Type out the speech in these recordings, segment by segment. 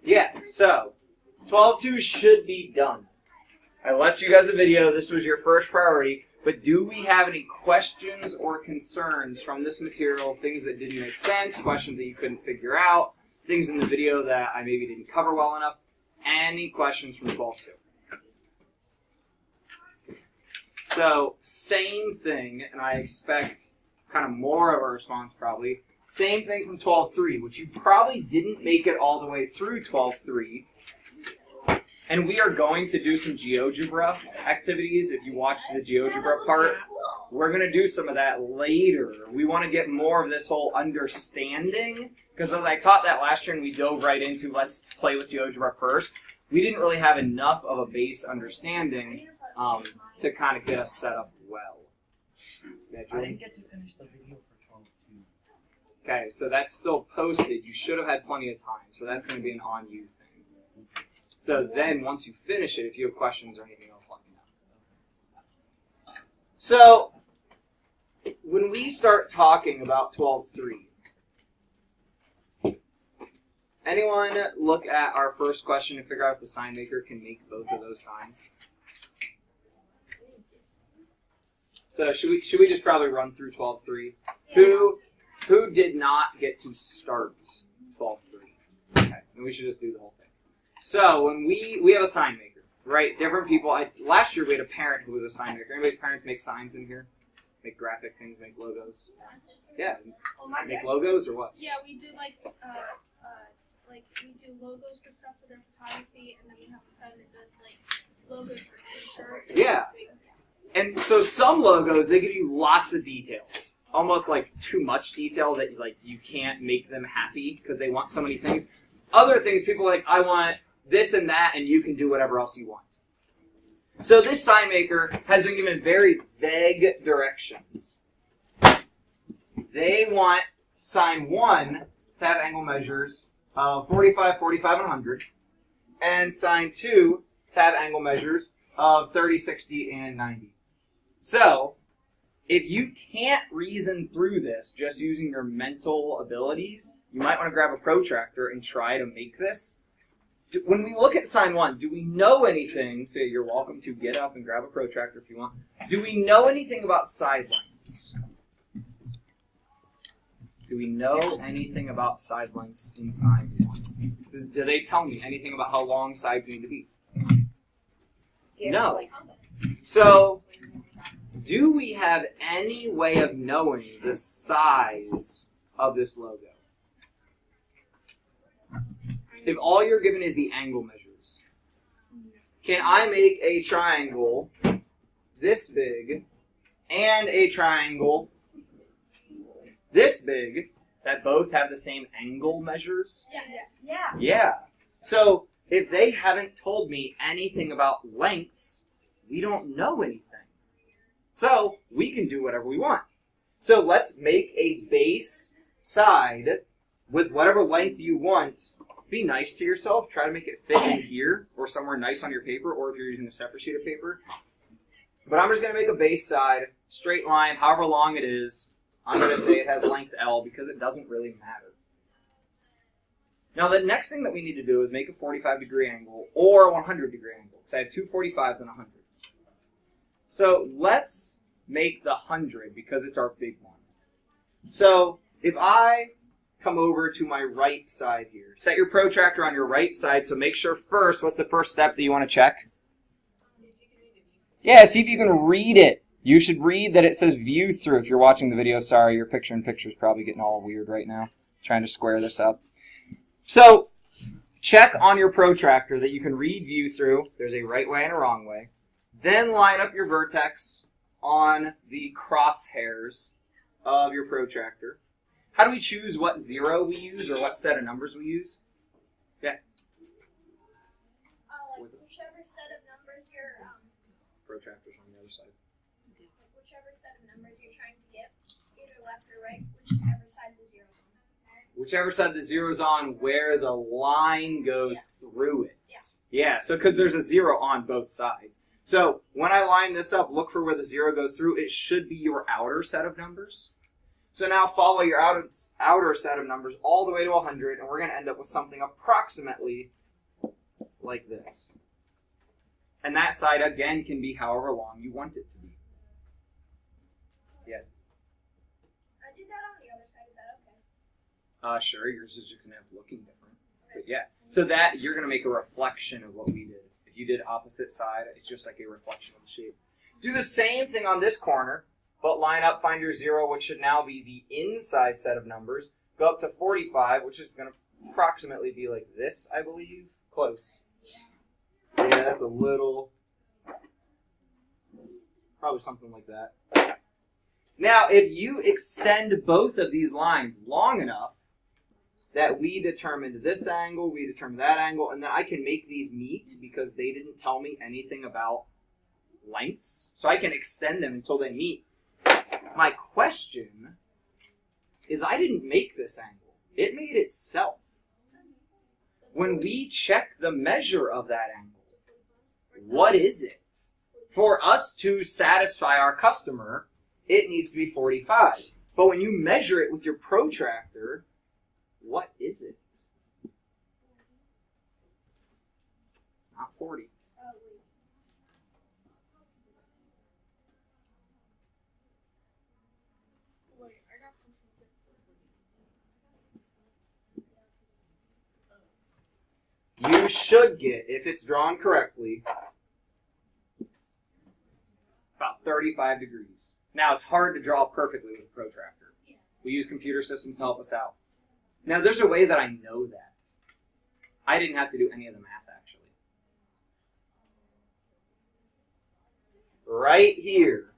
Yeah, so 12.2 should be done. I left you guys a video. This was your first priority. But do we have any questions or concerns from this material? Things that didn't make sense, questions that you couldn't figure out, things in the video that I maybe didn't cover well enough? Any questions from 12.2? So, same thing, and I expect kind of more of a response probably. Same thing from 12.3, which you probably didn't make it all the way through 12.3. And we are going to do some GeoGebra activities. If you watch the GeoGebra part, we're going to do some of that later. We want to get more of this whole understanding, because as I taught that last year and we dove right into let's play with GeoGebra first, we didn't really have enough of a base understanding to kind of get us set up well. Yeah, I didn't get to finish the video for 12.2. Okay, so that's still posted. You should have had plenty of time, so that's going to be an on you thing. So then, once you finish it, if you have questions or anything else, let me know. So, when we start talking about 12.3, anyone look at our first question and figure out if the sign maker can make both of those signs? So should we just probably run through 12.3? Who did not get to start 12.3? Okay, and we should just do the whole thing. So when we have a sign maker, right? Different people. Last year we had a parent who was a sign maker. Anybody's parents make signs in here? Make graphic things, make logos. Yeah, make logos or what? Yeah, we do like we do logos for stuff for their photography, and then we have a friend that does like logos for T-shirts. Yeah. And so some logos, they give you lots of details. Almost like too much detail that like you can't make them happy because they want so many things. Other things, people are like, I want this and that, and you can do whatever else you want. So this sign maker has been given very vague directions. They want sign 1 to have angle measures of 45, 45, and 100. And sign 2 to have angle measures of 30, 60, and 90. So, if you can't reason through this just using your mental abilities, you might want to grab a protractor and try to make this. When we look at sign 1, do we know anything? So you're welcome to get up and grab a protractor if you want. Do we know anything about side lengths? Do we know anything about side lengths in sign 1? Do they tell me anything about how long sides need to be? No. So, do we have any way of knowing the size of this logo? If all you're given is the angle measures, can I make a triangle this big and a triangle this big that both have the same angle measures? Yeah. Yeah. So, if they haven't told me anything about lengths, we don't know anything. So, we can do whatever we want. So, let's make a base side with whatever length you want. Be nice to yourself. Try to make it fit in here or somewhere nice on your paper, or if you're using a separate sheet of paper. But I'm just going to make a base side, straight line, however long it is. I'm going to say it has length L because it doesn't really matter. Now, the next thing that we need to do is make a 45-degree angle or a 100-degree angle. Because I have two 45s and a 100. So let's make the 100 because it's our big one. So if I come over to my right side here, set your protractor on your right side. So make sure first, what's the first step that you want to check? Yeah, see if you can read it. You should read that it says view through. If you're watching the video, sorry, your picture-in-picture is probably getting all weird right now. Trying to square this up. So, check on your protractor that you can read view through. There's a right way and a wrong way. Then line up your vertex on the crosshairs of your protractor. How do we choose what 0 we use or what set of numbers we use? Yeah? Whichever set of numbers you're... Protractor's on the other side. Whichever set of numbers you're trying to get, either left or right, whichever side the zero's on. Whichever side the zero's on, where the line goes through it. Yeah, so because there's a 0 on both sides. So when I line this up, look for where the 0 goes through. It should be your outer set of numbers. So now follow your outer set of numbers all the way to 100, and we're going to end up with something approximately like this. And that side, again, can be however long you want it to be. Yeah. I did that on the other side. Is that okay? Sure, yours is just going to end up looking different. But yeah. So that, you're going to make a reflection of what we did. If you did opposite side, it's just like a reflection of the shape. Do the same thing on this corner, but line up, find your 0, which should now be the inside set of numbers. Go up to 45, which is going to approximately be like this, I believe. Close. Yeah, that's a little... Probably something like that. Now, if you extend both of these lines long enough that we determined this angle, we determined that angle, and then I can make these meet because they didn't tell me anything about lengths. So I can extend them until they meet. My question is, I didn't make this angle. It made itself. When we check the measure of that angle, what is it? For us to satisfy our customer, it needs to be 45. But when you measure it with your protractor, what is it? Not 40. You should get, if it's drawn correctly, about 35 degrees. Now, it's hard to draw perfectly with a protractor. We use computer systems to help us out. Now, there's a way that I know that. I didn't have to do any of the math, actually. Right here.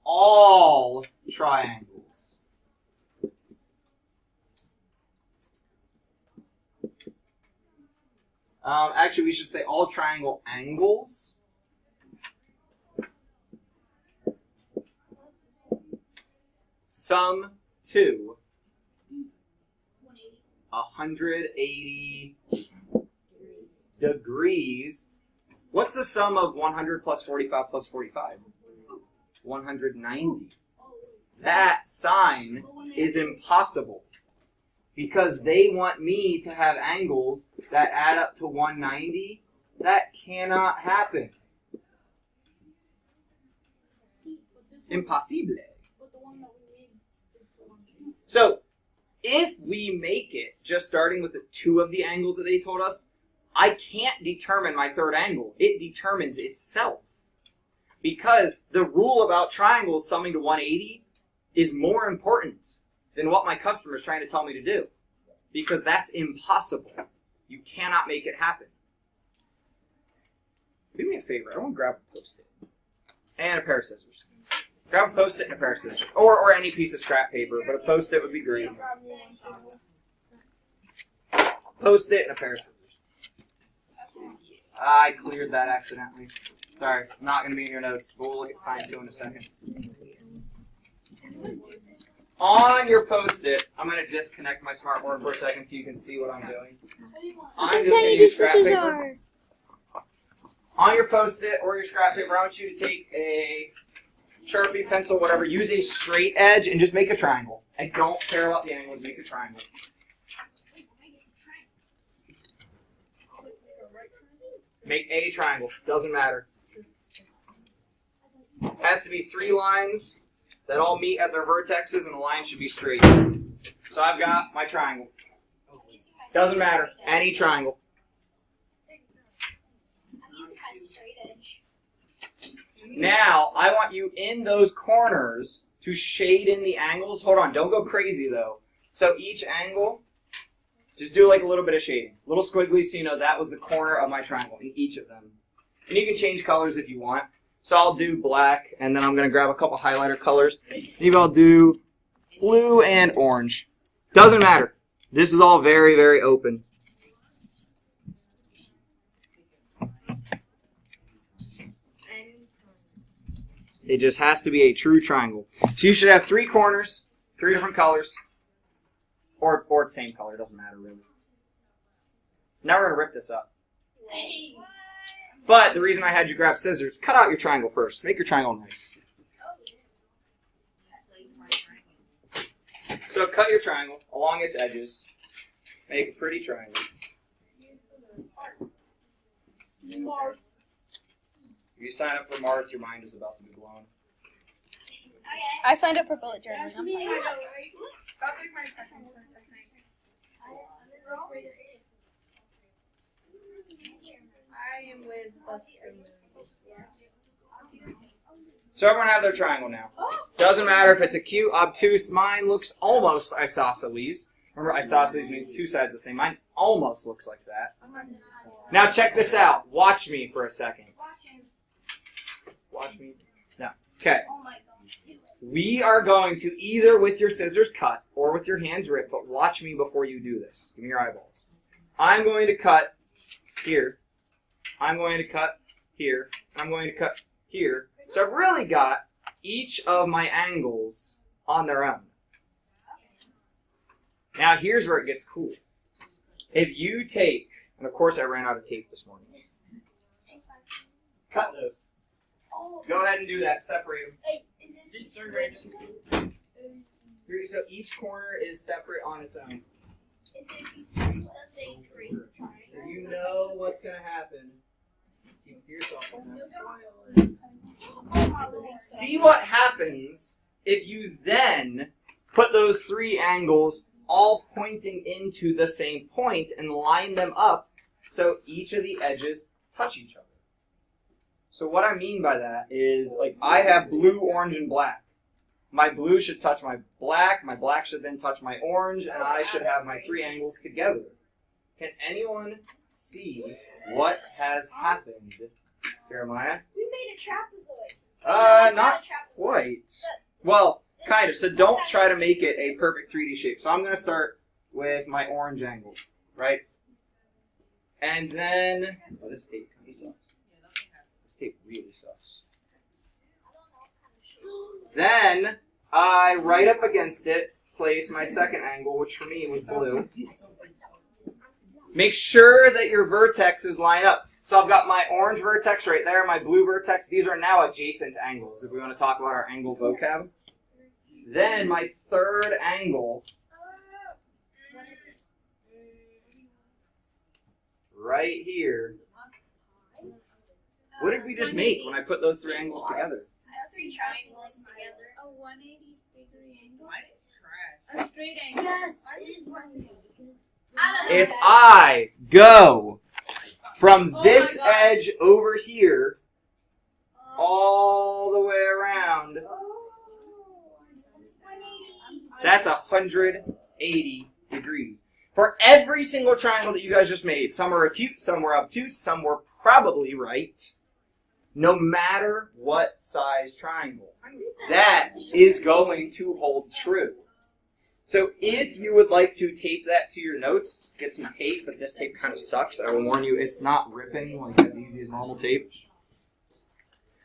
All triangles. Actually, we should say all triangle angles. Sum to 180 degrees. What's the sum of 100 plus 45 plus 45? 190. That sign is impossible because they want me to have angles that add up to 190. That cannot happen. Impossible. So, if we make it just starting with the 2 of the angles that they told us, I can't determine my third angle. It determines itself. Because the rule about triangles summing to 180 is more important than what my customer is trying to tell me to do. Because that's impossible. You cannot make it happen. Do me a favor. I want to grab a Post-it. And a pair of scissors. Grab a Post-it and a pair of scissors. Or any piece of scrap paper, but a Post-it would be great. Post-it and a pair of scissors. I cleared that accidentally. Sorry, it's not going to be in your notes, but we'll look at sign 2 in a second. On your Post-it, I'm going to disconnect my smartboard for a second so you can see what I'm doing. I'm just going to use scrap paper. On your Post-it or your scrap paper, I want you to take a Sharpie, pencil, whatever. Use a straight edge and just make a triangle. And don't care about the angle, make a triangle. Make a triangle. Doesn't matter. Has to be 3 lines that all meet at their vertexes, and the line should be straight. So I've got my triangle. Doesn't matter. Any triangle. I'm using my straight edge. Now, I want you in those corners to shade in the angles. Hold on. Don't go crazy, though. So each angle, just do like a little bit of shading. Little squiggly so you know that was the corner of my triangle in each of them. And you can change colors if you want. So I'll do black, and then I'm going to grab a couple highlighter colors. Maybe I'll do blue and orange. Doesn't matter. This is all very, very open. It just has to be a true triangle. So you should have 3 corners, 3 different colors, or the same color. Doesn't matter, really. Now we're going to rip this up. But the reason I had you grab scissors, cut out your triangle first. Make your triangle nice. So cut your triangle along its edges. Make a pretty triangle. Mark. If you sign up for Marth, your mind is about to be blown. I signed up for bullet journaling. I'm sorry. That'll be my second one. I am with So everyone have their triangle now. Doesn't matter if it's acute, obtuse. Mine looks almost isosceles. Remember, isosceles means two sides the same. Mine almost looks like that. Now check this out. Watch me for a second. Watch me. No. Okay. Oh my god. We are going to either with your scissors cut or with your hands rip, but watch me before you do this. Give me your eyeballs. I'm going to cut here. I'm going to cut here. I'm going to cut here. So I've really got each of my angles on their own. Now here's where it gets cool. If you take, and of course I ran out of tape this morning. Cut those. Go ahead and do that. Separate them. So each corner is separate on its own. You know what's going to happen. Keep it to yourself. See what happens if you then put those three angles all pointing into the same point and line them up so each of the edges touch each other. So what I mean by that is, like, I have blue, orange, and black. My blue should touch my black should then touch my orange, and I should have my three angles together. Can anyone see what has happened, Jeremiah? We made a trapezoid. Not quite. Well, kind of. So don't try to make it a perfect 3D shape. So I'm going to start with my orange angle, right? And then, oh, this tape kind of sucks. This tape really sucks. Then I right up against it place my second angle, which for me was blue. Make sure that your vertexes line up. So I've got my orange vertex right there, my blue vertex. These are now adjacent angles, if we want to talk about our angle vocab. Then my third angle, right here. What did we just make when I put those three angles together? Three triangles together. A 180-degree angle? Mine is trash. A straight angle? Yes. It is 180. If I go from this edge over here all the way around, that's 180 degrees. For every single triangle that you guys just made, some are acute, some were obtuse, some were probably right, no matter what size triangle, that is going to hold true. So if you would like to tape that to your notes, get some tape, but this tape kind of sucks. I will warn you, it's not ripping like as easy as normal tape.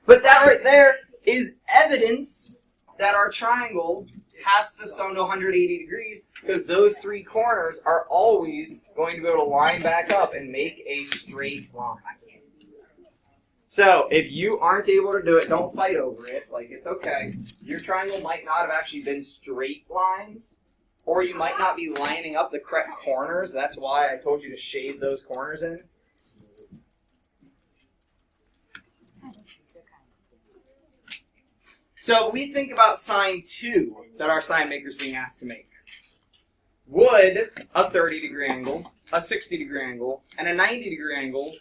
But that right there is evidence that our triangle has to sum to 180 degrees because those three corners are always going to be able to line back up and make a straight line. So if you aren't able to do it, don't fight over it. Like, it's okay. Your triangle might not have actually been straight lines, or you might not be lining up the correct corners. That's why I told you to shade those corners in. So we think about sign 2 that our sign maker is being asked to make. Would a 30-degree angle, a 60-degree angle, and a 90-degree angle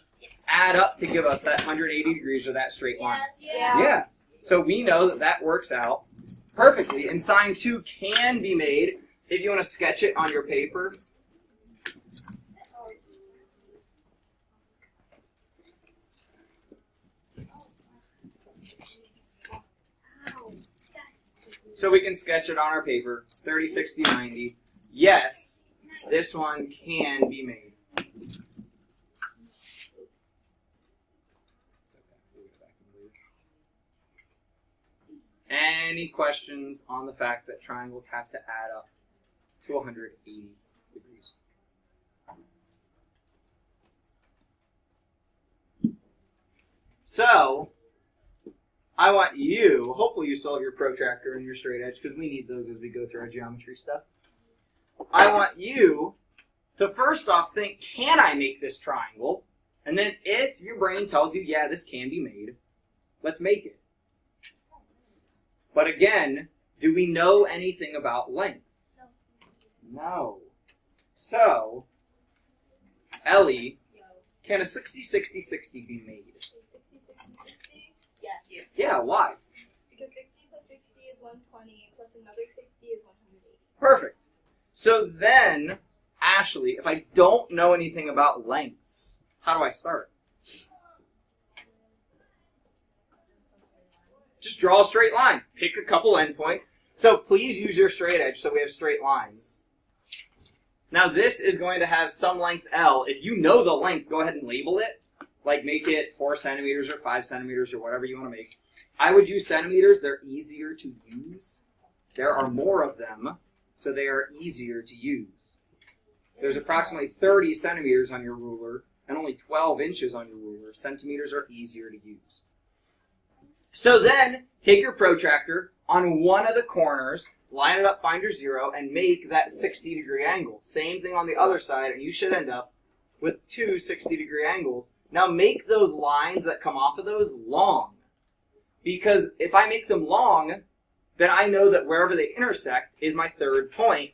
add up to give us that 180 degrees or that straight line? Yeah. So we know that that works out perfectly, and sign 2 can be made if you want to sketch it on your paper. So we can sketch it on our paper, 30, 60, 90. Yes, this one can be made. Any questions on the fact that triangles have to add up to 180 degrees? So, I want you, hopefully you still have your protractor and your straight edge, because we need those as we go through our geometry stuff. I want you to first off think, can I make this triangle? And then if your brain tells you, yeah, this can be made, let's make it. But again, do we know anything about length? No. So, Ellie, can a 60-60-60 be made? Yes. Yeah, why? Because 60 plus 60 is 120, plus another 60 is 180. Perfect. So then, Ashley, if I don't know anything about lengths, how do I start? Just draw a straight line. Pick a couple endpoints. So please use your straight edge so we have straight lines. Now this is going to have some length L. If you know the length, go ahead and label it. Like make it 4 centimeters or 5 centimeters or whatever you want to make. I would use centimeters. They're easier to use. There are more of them, so they are easier to use. There's approximately 30 centimeters on your ruler and only 12 inches on your ruler. Centimeters are easier to use. So then, take your protractor on one of the corners, line it up, find your 0, and make that 60-degree angle. Same thing on the other side, and you should end up with 2 60-degree angles. Now make those lines that come off of those long. Because if I make them long, then I know that wherever they intersect is my third point.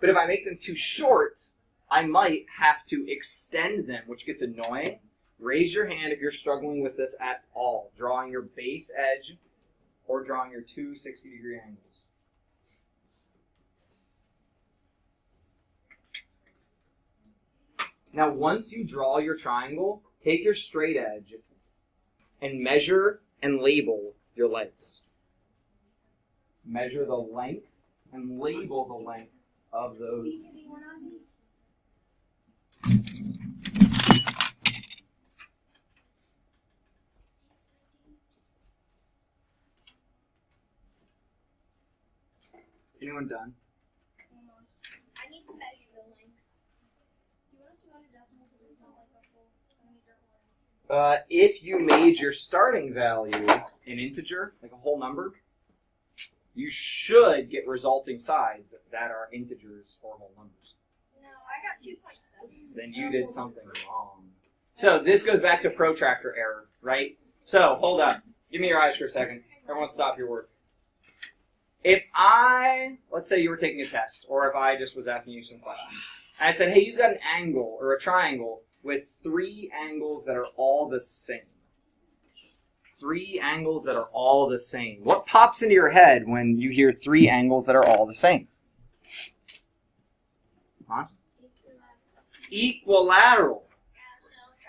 But if I make them too short, I might have to extend them, which gets annoying. Raise your hand if you're struggling with this at all, drawing your base edge or drawing your 2 60-degree angles. Now, once you draw your triangle, take your straight edge and measure and label your legs. Measure the length and label the length of those. Anyone done? I need to measure the lengths. Do you want us to go to decimals if it's not like a full centimeter? If you made your starting value an integer, like a whole number, you should get resulting sides that are integers or whole numbers. No, I got 2.7. Then you did something wrong. So this goes back to protractor error, right? So hold up. Give me your eyes for a second. Everyone stop your work. If let's say you were taking a test, or if I just was asking you some questions, and I said, hey, you've got an angle or a triangle with 3 angles that are all the same. 3 angles that are all the same. What pops into your head when you hear 3 angles that are all the same? Huh? Equilateral.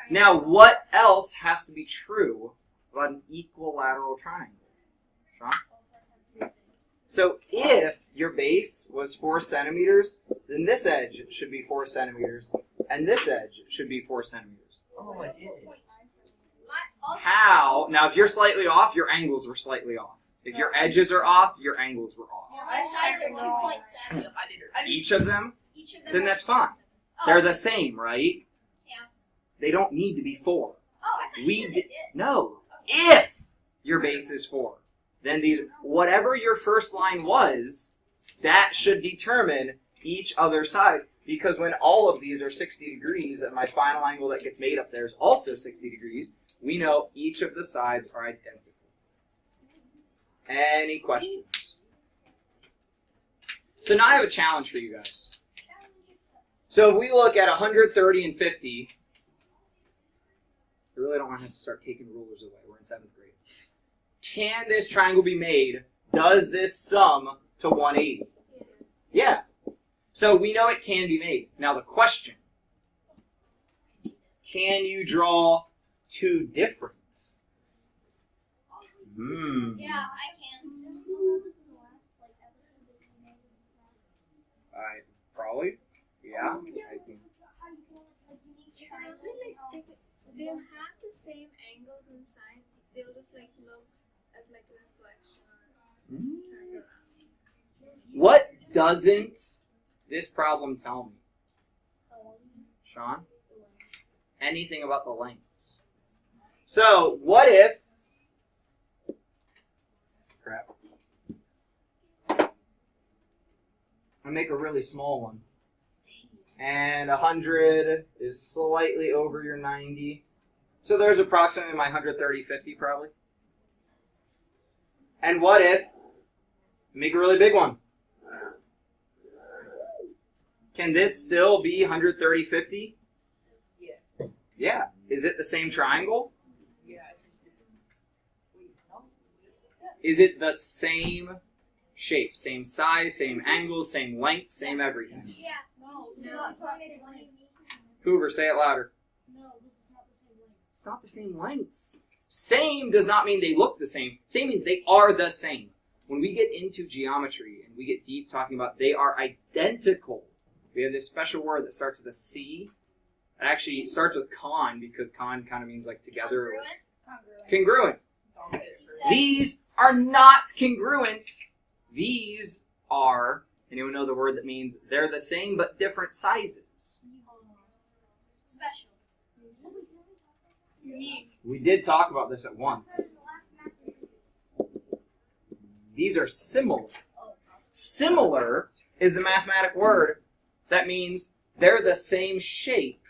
Now, what else has to be true about an equilateral triangle? Sean? So if your base was 4 centimeters, then this edge should be 4 centimeters, and this edge should be 4 centimeters. Oh, I did it. How? Now, if you're slightly off, your angles were slightly off. If your edges are off, your angles were off. My sides are 2.7. Each of them, Each of them then are that's fine. 2.7. Oh, they're the same, right? Yeah. They don't need to be 4. Oh, I thought We you said did, it did. no. If your base is 4, then these, whatever your first line was, that should determine each other side. Because when all of these are 60 degrees, and my final angle that gets made up there is also 60 degrees, we know each of the sides are identical. Any questions? So now I have a challenge for you guys. So if we look at 130 and 50, I really don't want to have to start taking rulers away. We're in 7th grade. Can this triangle be made? Does this sum to 180? Yeah. So we know it can be made. Now the question, can you draw 2 different? Yeah, I can. Probably. Yeah. I think. They'll have the same angles and sides. They'll just like look as like a reflection. Turn around. What doesn't this problem tell me? Sean? Anything about the lengths. So, what if... Crap. I make a really small one. And 100 is slightly over your 90. So there's approximately my 130, 50 probably. And what if, make a really big one. Can this still be 130, 50? Yeah. Yeah. Is it the same triangle? Yeah. Is it the same shape, same size, same angles, same length, same everything? Yeah. No, it's not the same length. Hoover, say it louder. No, it's not the same length. It's not the same lengths. Same does not mean they look the same. Same means they are the same. When we get into geometry and we get deep talking about they are identical, we have this special word that starts with a C. It actually starts with con because con kind of means like together. Congruent. These are not congruent. These are, anyone know the word that means they're the same but different sizes? Special. Unique. We did talk about this at once. These are similar. Similar is the mathematic word that means they're the same shape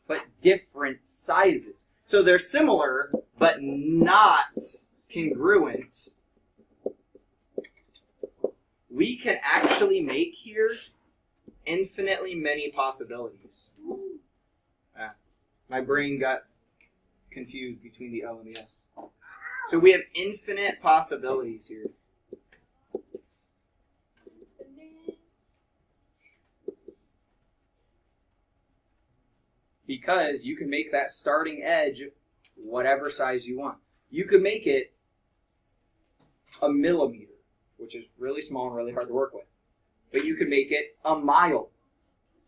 but different sizes. So they're similar but not congruent. We can actually make here infinitely many possibilities. My brain got confused between the O and the S. So we have infinite possibilities here. Because you can make that starting edge whatever size you want. You could make it a millimeter, which is really small and really hard to work with. But you could make it a mile.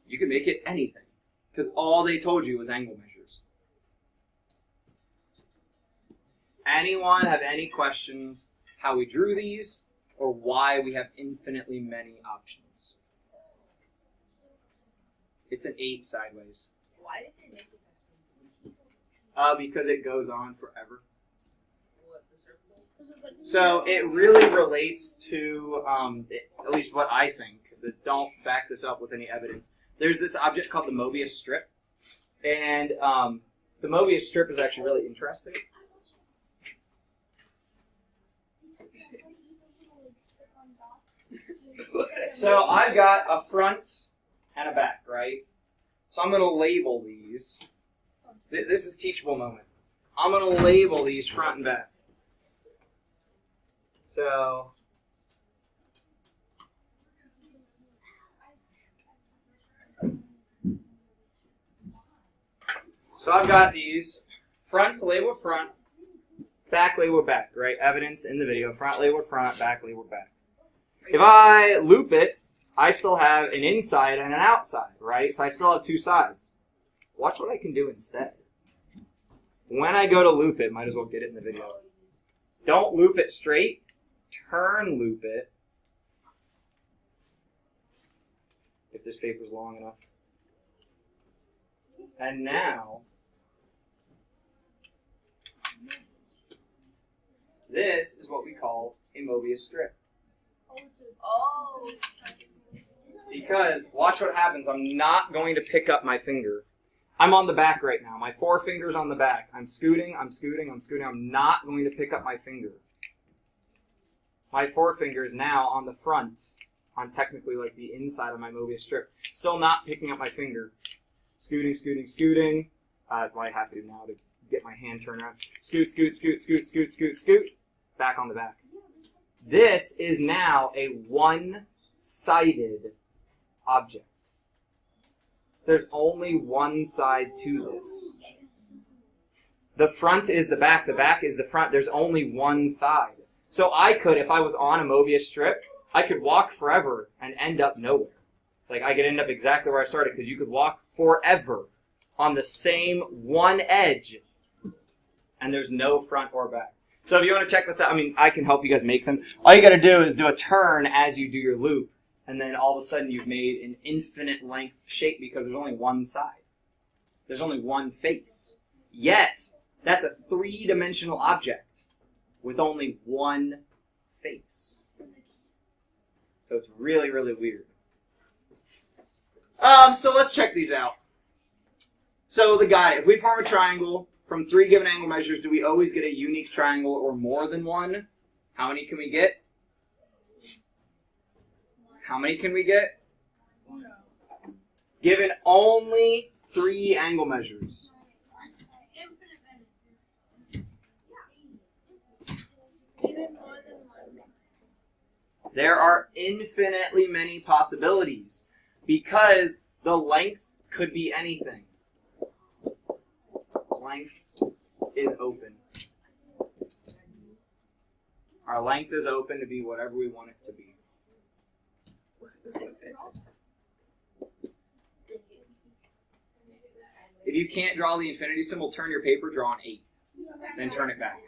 You could make it anything. Because all they told you was angle measures. Anyone have any questions how we drew these or why we have infinitely many options? It's an 8 sideways. Why did they make it? Because it goes on forever. What, the circle? So it really relates to, at least what I think, but don't back this up with any evidence. There's this object called the Mobius Strip, and the Mobius Strip is actually really interesting. So I've got a front and a back, right? So I'm going to label these. This is a teachable moment. I'm going to label these front and back. So I've got these. Front label front, back label back, right? Evidence in the video. Front label front, back label back. If I loop it, I still have an inside and an outside, right? So I still have two sides. Watch what I can do instead. When I go to loop it, might as well get it in the video. Don't loop it straight. Turn loop it. If this paper's long enough. And now, this is what we call a Mobius strip. Oh. Because, watch what happens. I'm not going to pick up my finger. I'm on the back right now. My forefinger's on the back. I'm scooting, I'm scooting, I'm scooting. I'm not going to pick up my finger. My forefinger is now on the front, on technically like the inside of my Mobius strip. Still not picking up my finger. Scooting, scooting, scooting. Well, I have to now to get my hand turned around. Scoot, scoot, scoot, scoot, scoot, scoot, scoot. Back on the back. This is now a one-sided object. There's only one side to this. The front is the back is the front. There's only one side. So I could, if I was on a Mobius strip, I could walk forever and end up nowhere. Like I could end up exactly where I started because you could walk forever on the same one edge and there's no front or back. So if you want to check this out, I mean, I can help you guys make them. All you got to do is do a turn as you do your loop, and then all of a sudden you've made an infinite length shape because there's only one side. There's only one face. Yet, that's a three-dimensional object with only one face. So it's really, really weird. So let's check these out. So the guide, if we form a triangle from 3 given angle measures, do we always get a unique triangle or more than one? How many can we get? How many can we get? Given only 3 angle measures. Even more than one. There are infinitely many possibilities because the length could be anything. Length is open. Our length is open to be whatever we want it to be. If you can't draw the infinity symbol, turn your paper, draw an 8. Then turn it back.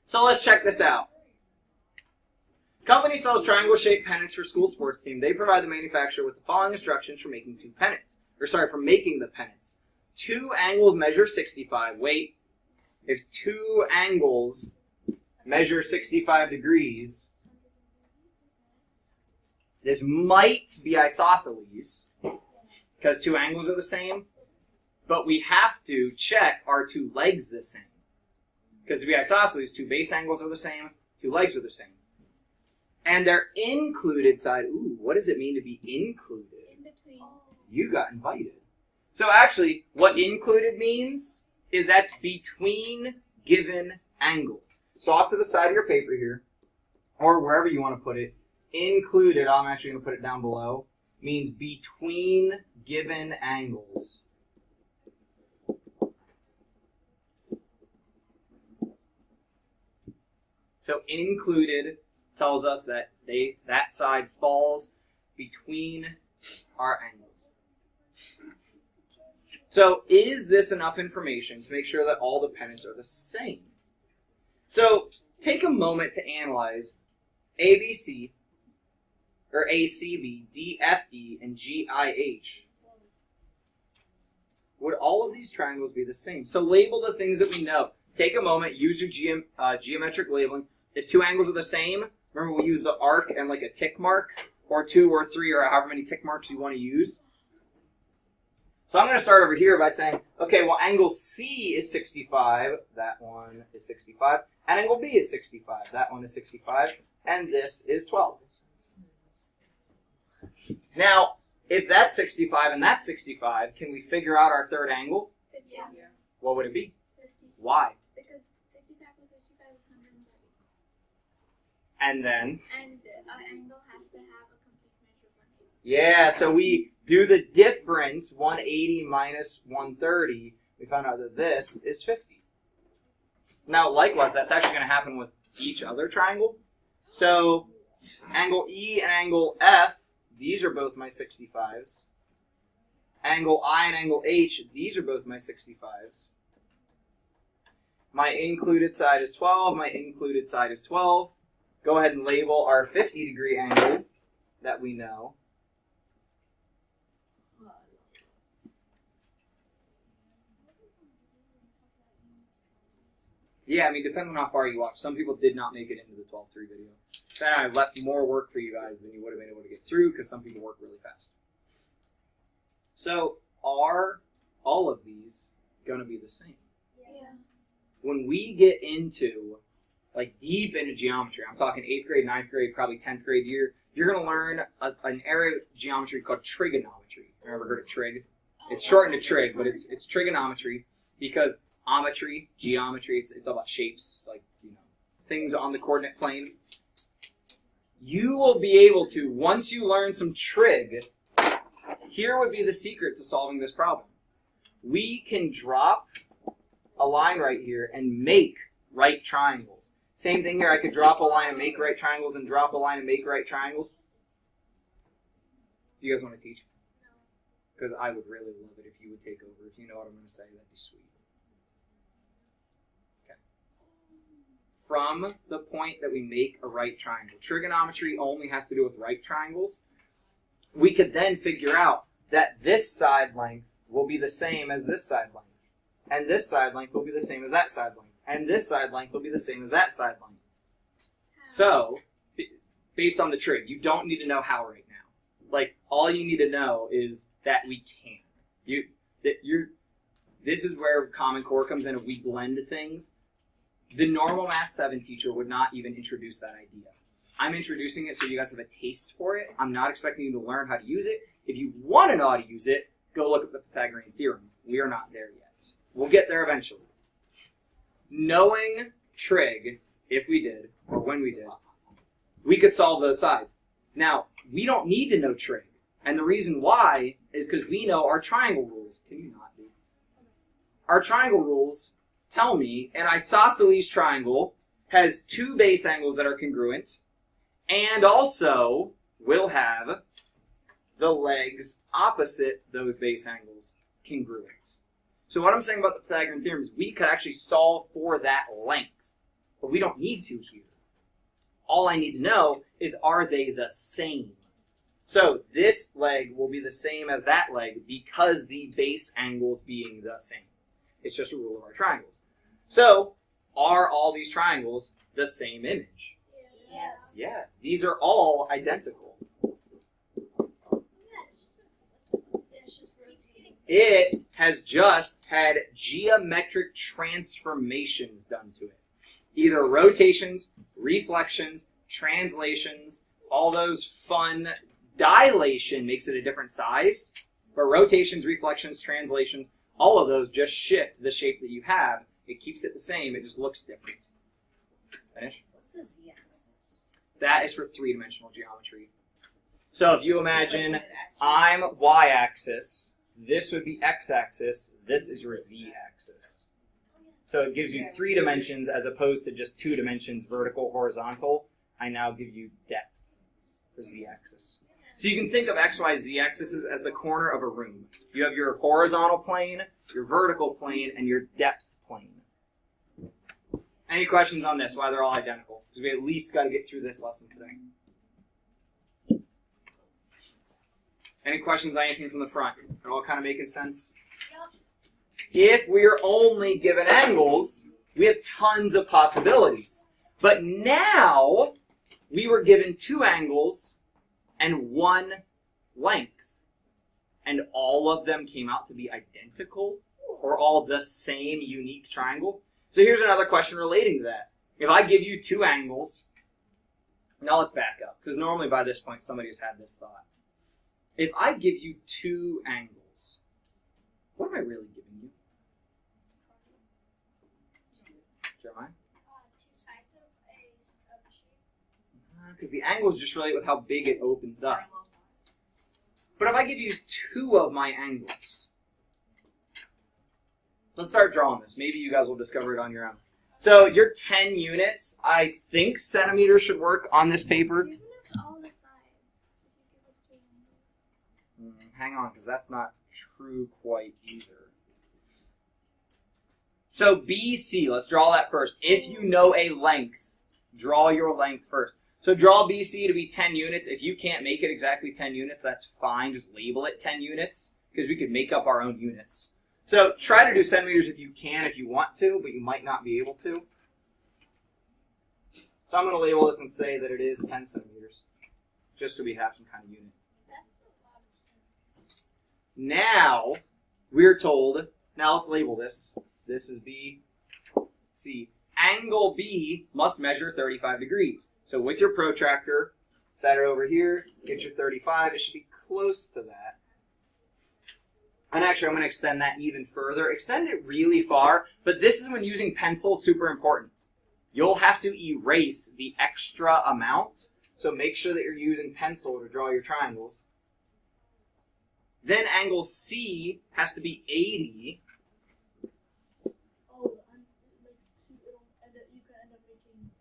So let's check this out. Company sells triangle-shaped pennants for school sports team. They provide the manufacturer with the following instructions for making for making the pennants. 2 angles measure 65. Wait. If 2 angles measure 65 degrees, this might be isosceles, because 2 angles are the same, but we have to check, are 2 legs the same? Because to be isosceles, 2 base angles are the same, 2 legs are the same. And their included side, ooh, what does it mean to be included? In between. You got invited. So actually, what included means is that's between given angles. So off to the side of your paper here, or wherever you want to put it, included, I'm actually going to put it down below, means between given angles. So included tells us that that side falls between our angles. So is this enough information to make sure that all the pennants are the same? So take a moment to analyze ABC, or ACB, DFE, and GIH. Would all of these triangles be the same? So label the things that we know. Take a moment, use your geometric labeling. If 2 angles are the same, remember we use the arc and like a tick mark, or 2 or 3 or however many tick marks you want to use. So I'm going to start over here by saying, okay, well angle C is 65, that one is 65, and angle B is 65, that one is 65, and this is 12. Now, if that's 65 and that's 65, can we figure out our third angle? Yeah. What would it be? 50. Why? Because 65 plus 65 is 130. And then? And angle has to have a complete measure of 180. Yeah, so we do the difference, 180 minus 130. We found out that this is 50. Now, likewise, that's actually going to happen with each other triangle. So, angle E and angle F, these are both my 65s. Angle I and angle H, these are both my 65s. My included side is 12, my included side is 12. Go ahead and label our 50-degree angle that we know. Yeah, I mean, depending on how far you watch. Some people did not make it into the 12-3 video. Then I left more work for you guys than you would have been able to get through because some people work really fast. So, are all of these going to be the same? Yeah. When we get into, like, deep into geometry, I'm talking 8th grade, 9th grade, probably 10th grade year, you're going to learn an area of geometry called trigonometry. Ever heard of trig? It's shortened to trig, but it's trigonometry because ometry, geometry, it's all about shapes, like, you know, things on the coordinate plane. You will be able to, once you learn some trig, here would be the secret to solving this problem. We can drop a line right here and make right triangles. Same thing here, I could drop a line and make right triangles and drop a line and make right triangles. Do you guys want to teach? Because I would really love it if you would take over. If you know what I'm going to say, that'd be sweet. Okay. From the point that we make a right triangle, trigonometry only has to do with right triangles. We could then figure out that this side length will be the same as this side length. And this side length will be the same as that side length. And this side length will be the same as that side length. So, based on the trig, you don't need to know how right now. like, all you need to know is that we can. This is where Common Core comes in, and we blend things. The normal Math 7 teacher would not even introduce that idea. I'm introducing it so you guys have a taste for it. I'm not expecting you to learn how to use it. If you want to know how to use it, go look up the Pythagorean theorem. We are not there yet. We'll get there eventually. Knowing trig, if we did, or when we did, we could solve those sides. Now, we don't need to know trig. And the reason why is because we know our triangle rules. Can you not do? Our triangle rules tell me an isosceles triangle has two base angles that are congruent, and also will have the legs opposite those base angles congruent. So what I'm saying about the Pythagorean theorem is we could actually solve for that length, but we don't need to here. All I need to know is, are they the same? So this leg will be the same as that leg because the base angles being the same. It's just a rule of our triangles. So, are all these triangles the same image? Yes. Yeah, these are all identical. It has just had geometric transformations done to it. Either rotations, reflections, translations, all those fun. Dilation makes it a different size, but rotations, reflections, translations, all of those just shift the shape that you have. It keeps it the same, it just looks different. Finish? What's the z-axis? That is for three-dimensional geometry. So if you imagine I'm y-axis, this would be x-axis, this is your z-axis. So it gives you 3 dimensions as opposed to just 2 dimensions, vertical, horizontal. I now give you depth for z-axis. So you can think of x, y, z-axis as the corner of a room. You have your horizontal plane, your vertical plane, and your depth plane. Any questions on this, why they're all identical? Because we at least got to get through this lesson today. Any questions on anything from the front? Are all kind of making sense? If we're only given angles, we have tons of possibilities. But now, we were given 2 angles and 1 length. And all of them came out to be identical, or all the same unique triangle. So here's another question relating to that. If I give you 2 angles, now let's back up, because normally by this point somebody has had this thought. If I give you 2 angles, what am I really giving you? Jeremiah? 2 sides of a shape. Because the angles just relate with how big it opens up. But if I give you 2 of my angles, let's start drawing this. Maybe you guys will discover it on your own. So your 10 units, I think centimeters should work on this paper. Even if all the sides, if you give us 2 Hang on, because that's not true quite either. So BC, let's draw that first. If you know a length, draw your length first. So draw BC to be 10 units. If you can't make it exactly 10 units, that's fine. Just label it 10 units, because we could make up our own units. So try to do centimeters if you can, if you want to, but you might not be able to. So I'm going to label this and say that it is 10 centimeters, just so we have some kind of unit. Now, we're told, now let's label this. This is B, C. Angle B must measure 35 degrees. So with your protractor, set it over here, get your 35. It should be close to that. And actually, I'm going to extend that even further. Extend it really far, but this is when using pencil, super important. You'll have to erase the extra amount, so make sure that you're using pencil to draw your triangles. Then angle C has to be 80. Oh, it makes 2, and you can end up making,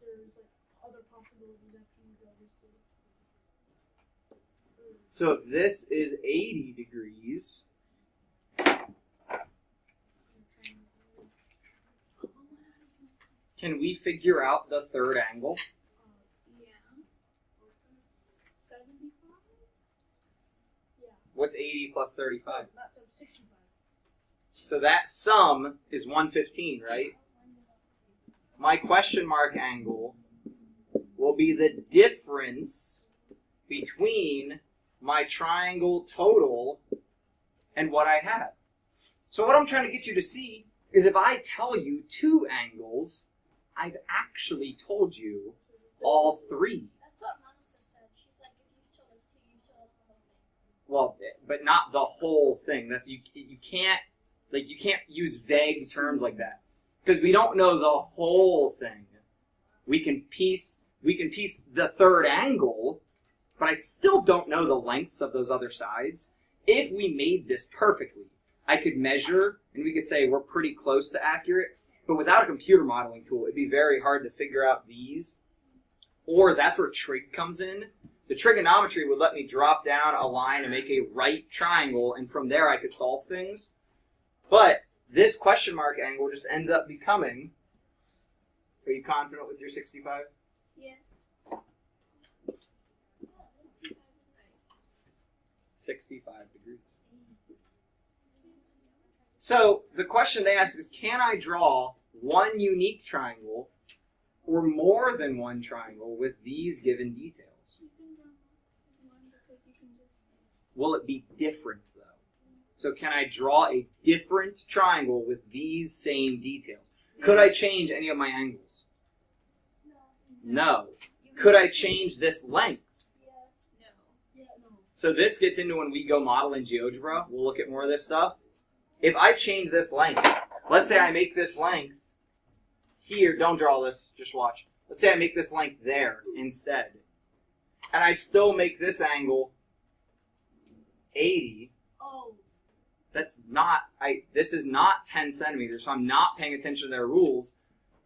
there's like other possibilities after you draw this too. So if this is 80 degrees, can we figure out the third angle? Yeah. 75? Yeah. What's 80 plus 35? Not 65. So that sum is 115, right? My question mark angle will be the difference between my triangle total and what I have. So what I'm trying to get you to see is if I tell you 2 angles, I've actually told you all 3. That's what Monica said. She's like, if you told us 2, you told us the whole thing. Well, but not the whole thing. That's you can't use vague terms like that because we don't know the whole thing. We can piece the 3rd angle, but I still don't know the lengths of those other sides. If we made this perfectly, I could measure and we could say we're pretty close to accurate, but without a computer modeling tool, it'd be very hard to figure out these. Or that's where trig comes in. The trigonometry would let me drop down a line and make a right triangle, and from there I could solve things. But this question mark angle just ends up becoming, are you confident with your 65? Yes. 65 degrees. So the question they ask is, can I draw one unique triangle or more than one triangle with these given details? You can draw one because you can just. Will it be different though? So can I draw a different triangle with these same details? Could I change any of my angles? No. Could I change this length? Yes. No. Yeah, no. So this gets into when we go model in GeoGebra. We'll look at more of this stuff. If I change this length, let's say I make this length here, don't draw this, just watch. Let's say I make this length there instead. And I still make this angle 80. Oh. That's not, this is not 10 centimeters, so I'm not paying attention to their rules.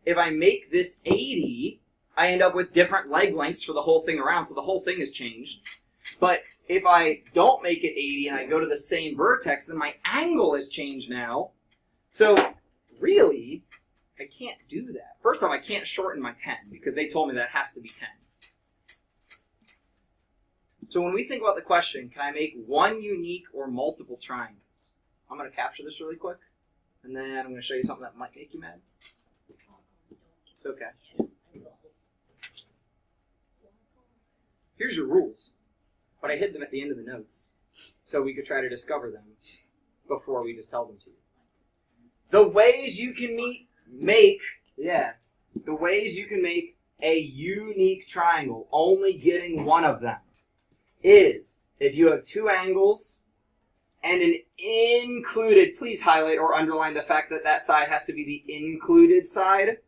If I make this 80, I end up with different leg lengths for the whole thing around, so the whole thing has changed. But if I don't make it 80 and I go to the same vertex, then my angle has changed now. So really, I can't do that. First off, I can't shorten my 10 because they told me that has to be 10. So when we think about the question, can I make one unique or multiple triangles? I'm going to capture this really quick, and then I'm going to show you something that might make you mad. It's okay. Here's your rules. But I hid them at the end of the notes so we could try to discover them before we just tell them to you. The ways you can make a unique triangle, only getting one of them, is if you have 2 angles and an included, please highlight or underline the fact that that side has to be the included side.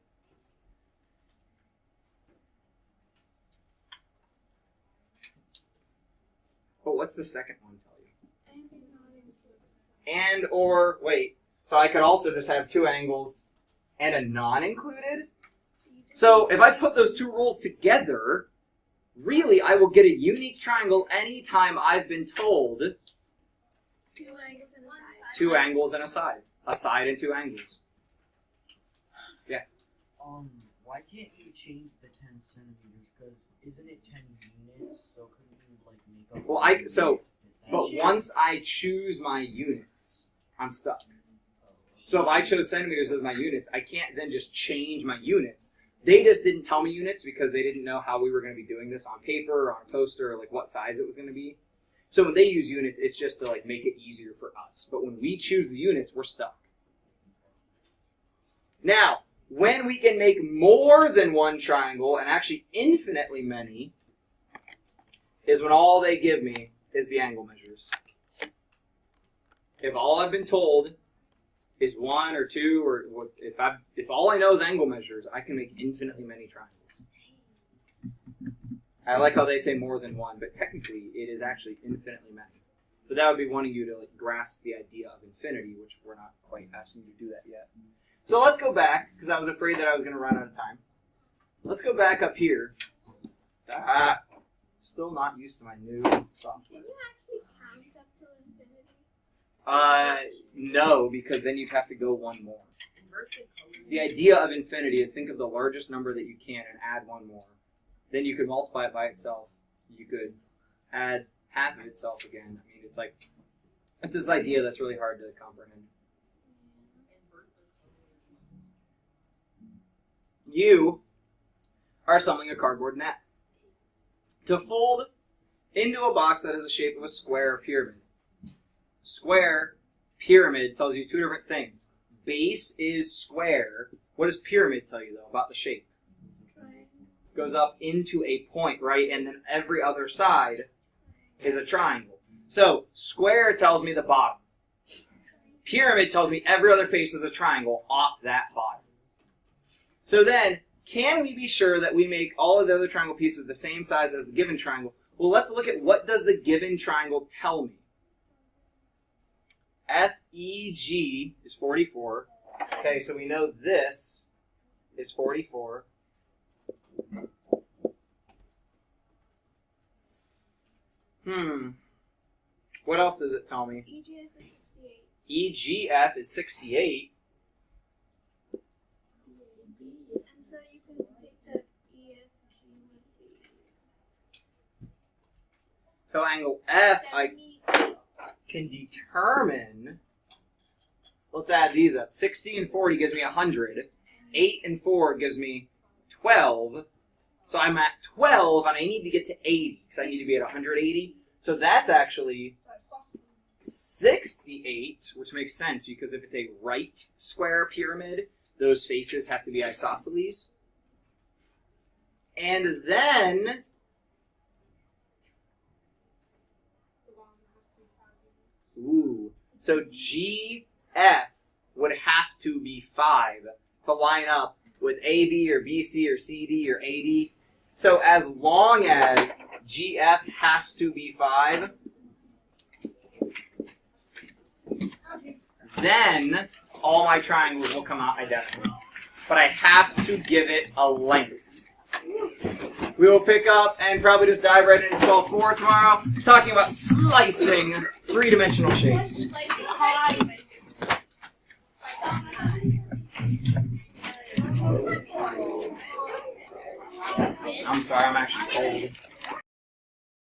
But what's the second one tell you? And or, wait, so I could also just have 2 angles and a non-included? So if I put those 2 rules together, really I will get a unique triangle anytime I've been told 2 angles and a side. 2 angles and a side. A side and 2 angles. Yeah. Why can't you change the 10 centimeters? Because isn't it 10 units? So couldn't you like make up? Well, but once I choose my units, I'm stuck. So if I chose centimeters as my units, I can't then just change my units. They just didn't tell me units because they didn't know how we were going to be doing this on paper or on a poster or like what size it was going to be. So when they use units, it's just to like make it easier for us. But when we choose the units, we're stuck. Now, when we can make more than one triangle, and actually infinitely many, is when all they give me is the angle measures. If all I've been told is 1 or 2, or if all I know is angle measures, I can make infinitely many triangles. I like how they say more than 1, but technically it is actually infinitely many. But that would be wanting you to like grasp the idea of infinity, which we're not quite asking you to do that yet. So let's go back, because I was afraid that I was going to run out of time. Let's go back up here. Still not used to my new software. Can you actually count up to infinity? No, because then you'd have to go one more. The idea of infinity is think of the largest number that you can and add one more. Then you could multiply it by itself. You could add half of itself again. I mean, it's this idea that's really hard to comprehend. You are assembling a cardboard net. To fold into a box that has the shape of a square or pyramid. Square, pyramid tells you two different things. Base is square. What does pyramid tell you, though, about the shape? Goes up into a point, right? And then every other side is a triangle. So, square tells me the bottom. Pyramid tells me every other face is a triangle off that bottom. So then, can we be sure that we make all of the other triangle pieces the same size as the given triangle? Well, let's look at what does the given triangle tell me. FEG is 44. Okay, so we know this is 44. What else does it tell me? EGF is 68. EGF is 68. And so you can take that EFG would be So angle F, I 78. can determine. Let's add these up. 60 and 40 gives me 100. 8 and 4 gives me 12. So I'm at 12, and I need to get to 80, because I need to be at 180. So that's actually 68, which makes sense, because if it's a right square pyramid, those faces have to be isosceles. And then so GF would have to be 5 to line up with AB or BC or CD or AD. So as long as GF has to be 5, then all my triangles will come out identical. But I have to give it a length. We will pick up and probably just dive right into 12.4 tomorrow, talking about slicing three-dimensional shapes. I'm sorry, I'm actually cold.